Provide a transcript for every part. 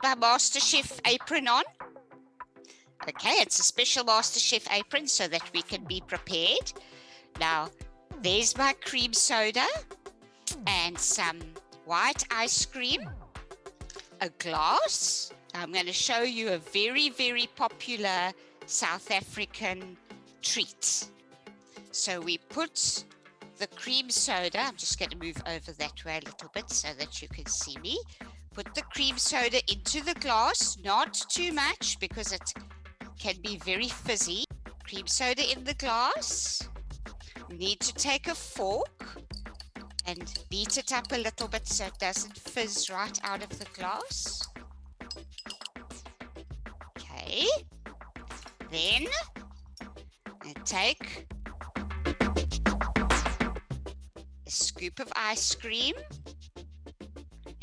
My MasterChef apron on. Okay, it's a special MasterChef apron so that we can be prepared. Now, there's my cream soda and some white ice cream, a glass. I'm going to show you a very, very popular South African treat. So we put the cream soda, I'm just going to move over that way a little bit so that you can see me. Put the cream soda into the glass, not too much because it can be very fizzy. Cream soda in the glass. We need to take a fork and beat it up a little bit so it doesn't fizz right out of the glass. Okay. Then I take a scoop of ice cream,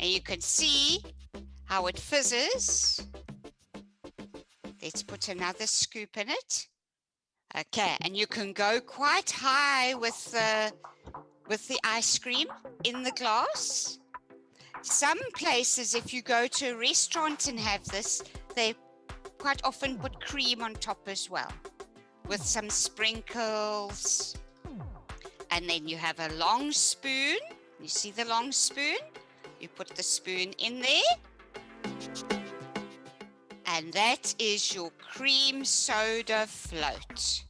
and you can see how it fizzes. Let's put another scoop in it. Okay, and you can go quite high with the ice cream in the glass. Some places, if you go to a restaurant and have this, they quite often put cream on top as well, with some sprinkles. And then you have a long spoon. You see the long spoon? You put the spoon in there. And that is your cream soda float.